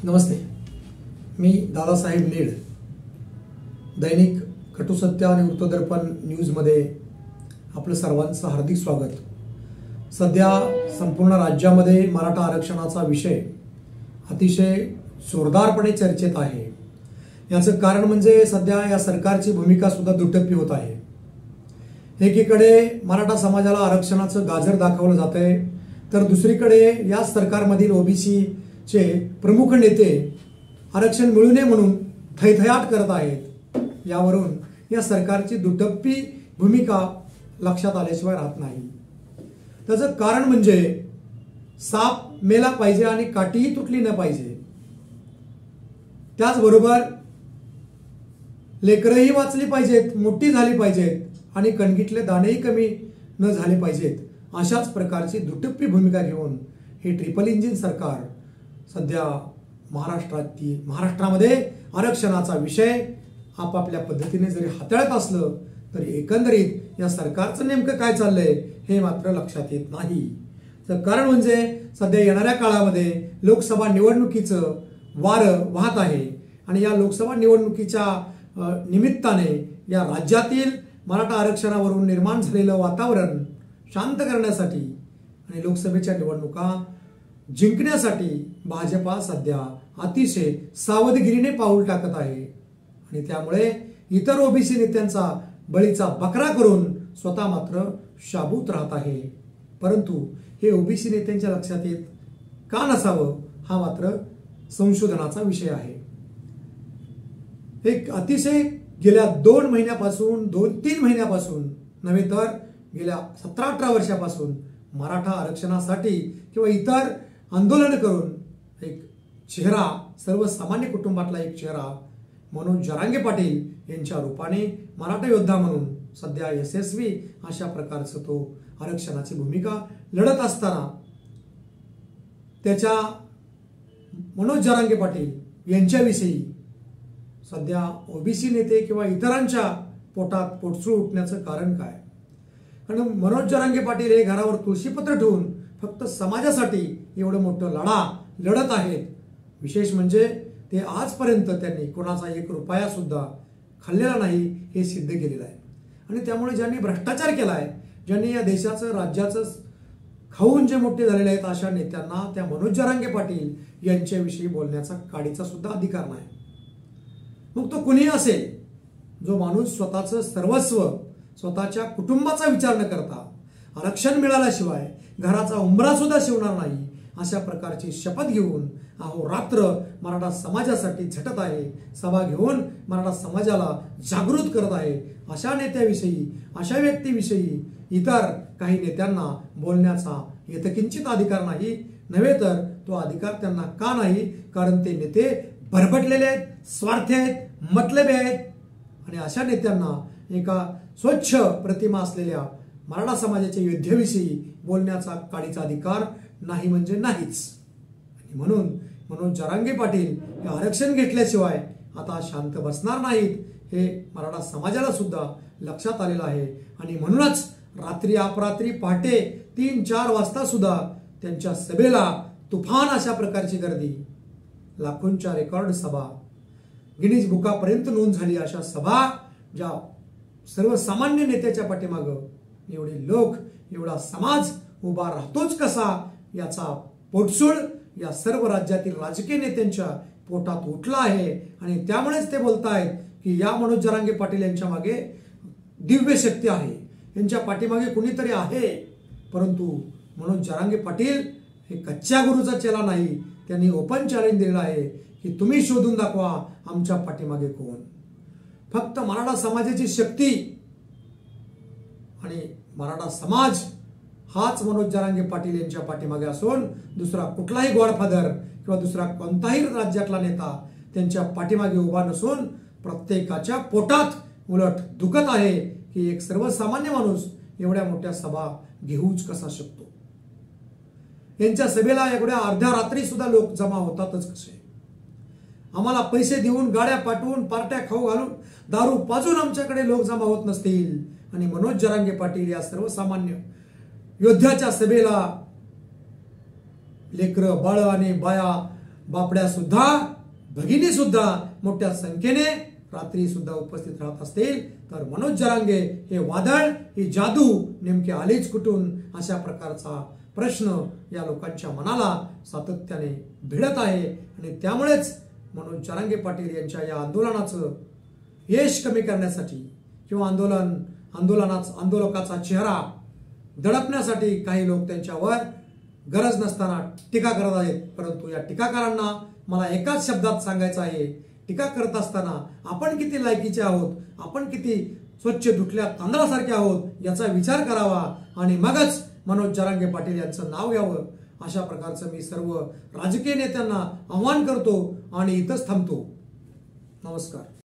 नमस्ते. मी Dadasaheb need, दैनिक कटुसत्य आणि वृत्तदर्पण न्यूजमध्ये आपलं सर्वांचं हार्दिक स्वागत. सध्या संपूर्ण राज्यामध्ये मराठा आरक्षणाचा विषय अतिशय जोरदारपणे चर्चेत आहे. याचं कारण म्हणजे सध्या या सरकारची भूमिका सुद्धा दुटप्पी होत आहे. एकीकडे मराठा समाजाला आरक्षणाचं गाजर दाखवलं जात आहे, तर दुसरीकडे या सरकारमधील ओबीसीचे प्रमुख नेते आरक्षण मिळू नये म्हणून थैथयाट करत आहेत. यावरून या सरकारची दुटप्पी भूमिका लक्षात आल्याशिवाय राहत नाही. त्याचं कारण म्हणजे साप मेला पाहिजे आणि काठीही तुटली न पाहिजे. त्याचबरोबर लेकरंही वाचली पाहिजेत, मोठी झाली पाहिजेत आणि कणगीतले दाणेही कमी न झाले पाहिजेत. अशाच प्रकारची दुटप्पी भूमिका घेऊन हे ट्रिपल इंजिन सरकार सध्या महाराष्ट्रामध्ये आरक्षणाचा विषय आपापल्या पद्धतीने जरी हाताळत असलं तरी एकंदरीत या सरकारचं नेमकं काय चाललंय हे मात्र लक्षात येत नाही. तर कारण म्हणजे सध्या येणाऱ्या काळामध्ये लोकसभा निवडणुकीचं वारं वाहत आहे आणि या लोकसभा निवडणुकीच्या निमित्ताने या राज्यातील मराठा आरक्षणावरून निर्माण झालेलं वातावरण शांत करण्यासाठी आणि लोकसभेच्या निवडणुका जिंकण्यासाठी भाजपा सध्या अतिशय सावधगिरीने पाऊल टाकत आहे आणि त्यामुळे इतर ओबीसी नेत्यांचा बळीचा बकरा करून स्वतः मात्र शाबूत राहत आहे. परंतु हे ओबीसी नेत्यांच्या लक्षात येत का नसावं हा मात्र संशोधनाचा विषय आहे. एक अतिशय गेल्या 2 महिन्यापासून 2-3 महिन्यापासून नव्हे तर गेल्या 17-18 वर्षापासून मराठा आरक्षणासाठी किंवा इतर आंदोलन करून एक चेहरा, सर्वसामान्य कुटुंबातला एक चेहरा मनोज जरांगे पाटील यांच्या रूपाने मराठा योद्धा म्हणून सध्या यशस्वी अशा प्रकारचं तो आरक्षणाची भूमिका लढत असताना त्याच्या मनोज जरांगे पाटील यांच्याविषयी सध्या ओबीसी नेते किंवा इतरांच्या पोटात पोटसूळ उठण्याचं कारण काय? कारण मनोज जरांगे पाटील हे घरावर तुळशीपत्र ठेवून फक्त समाजासाठी एवढं मोठं लढा लढत आहेत. विशेष म्हणजे ते आजपर्यंत त्यांनी कोणाचा 1 रुपया सुद्धा खाल्लेला नाही हे सिद्ध केलेलं आहे. आणि त्यामुळे ज्यांनी भ्रष्टाचार केलाय, ज्यांनी या देशाचं राज्याचं खाऊन जे मोठे झालेले आहेत अशा नेत्यांना त्या मनोज जरांगे पाटील यांच्याविषयी बोलण्याचा काडीचा सुद्धा अधिकार नाही. मग तो कुणीही असेल, जो माणूस स्वतःचं सर्वस्व, स्वतःच्या कुटुंबाचा विचार न करता आरक्षण मिळाल्याशिवाय घराचा उंबरा सुद्धा शिवणार नाही अशा प्रकारची शपथ घेऊन अहोरात्र मराठा समाजासाठी झटत आहे, सभा घेऊन मराठा समाजाला जागृत करत आहे, अशा नेत्याविषयी, अशा व्यक्तीविषयी इतर काही नेत्यांना बोलण्याचा यथकिंचित अधिकार नाही. नव्हे तर तो अधिकार त्यांना का नाही? कारण ते नेते भरभटलेले आहेत, स्वार्थी आहेत, मतलबी आहेत आणि अशा नेत्यांना एका स्वच्छ प्रतिमा असलेल्या मराठा समाजाच्या योद्ध्याविषयी बोलण्याचा काडीचा अधिकार नाही म्हणजे नाहीच. आणि म्हणून मनोज जरांगे पाटील हे आरक्षण घेतल्याशिवाय आता शांत बसणार नाहीत हे मराठा समाजाला सुद्धा लक्षात आलेलं आहे. आणि म्हणूनच रात्री अपरात्री पहाटे 3-4 वाजता सुद्धा त्यांच्या सभेला तुफान अशा प्रकारची गर्दी, लाखोंच्या रेकॉर्ड सभा, गिनीज बुकापर्यंत नोंद झाली अशा सभा, ज्या सर्वसामान्य नेत्याच्या पाठीमागं एवढे लोक, एवढा समाज उभा राहतोच कसा याचा पोटसूळ या सर्व राज्यातील राजकीय नेत्यांच्या पोटात उठला आहे. आणि त्यामुळेच ते बोलतायत की या मनोज जरांगे पाटील यांच्या मागे दिव्य शक्ती आहे, यांच्या पाठीमागे कुणीतरी आहे. परंतु मनोज जरांगे पाटील हे कच्च्या गुरूचा चेला नाही. त्यांनी ओपन चॅलेंज दिलं आहे की तुम्ही शोधून दाखवा आमच्या पाठीमागे कोण. फक्त मराठा समाजाची शक्ती आणि मराठा समाज हाच मनोज जरांगे पाटील यांच्या पाठीमागे असून दुसरा कुठलाही गॉडफादर किंवा दुसरा कोणताही राज्यातला नेता त्यांच्या पाठीमागे उभा नसून प्रत्येकाच्या पोटात उलट दुखत आहे की एक सर्वसामान्य माणूस एवढ्या मोठ्या सभा घेऊच कसा शकतो. यांच्या सभेला एवढ्या अर्ध्या रात्री सुद्धा लोक जमा होतातच कसे? आम्हाला पैसे देऊन, गाड्या पाठवून, पार्ट्या खाऊ घालून, दारू पाजून आमच्याकडे लोक जमा होत नसतील आणि मनोज जरांगे पाटील या सर्वसामान्य योद्ध्याच्या सभेला लेकरं, बाळ आणि बाया बापड्या सुद्धा भगिनी सुद्धा मोठ्या संख्येने रात्री सुद्धा उपस्थित राहत असतील तर मनोज जरांगे हे वादळ ही जादू नेमके आलीच कुठून अशा प्रकारचा प्रश्न या लोकांच्या मनाला सातत्याने भिडत आहे आणि त्यामुळेच मनोज जरांगे पाटील यांच्या या आंदोलनाचं यश कमी करण्यासाठी किंवा आंदोलकाचा चेहरा दडपण्यासाठी काही लोक त्यांच्यावर गरज नसताना टीका करत आहेत. परंतु या टीकाकारांना मला एकाच शब्दात सांगायचं आहे, टीका करत असताना आपण किती लायकीचे आहोत, आपण किती स्वच्छ धुतल्या तांदळासारखे आहोत याचा विचार करावा आणि मगच मनोज जरांगे पाटील यांचं नाव घ्यावं. अशा प्रकारचं मी सर्व राजकीय नेत्यांना आव्हान करतो आणि इथंच थांबतो. नमस्कार.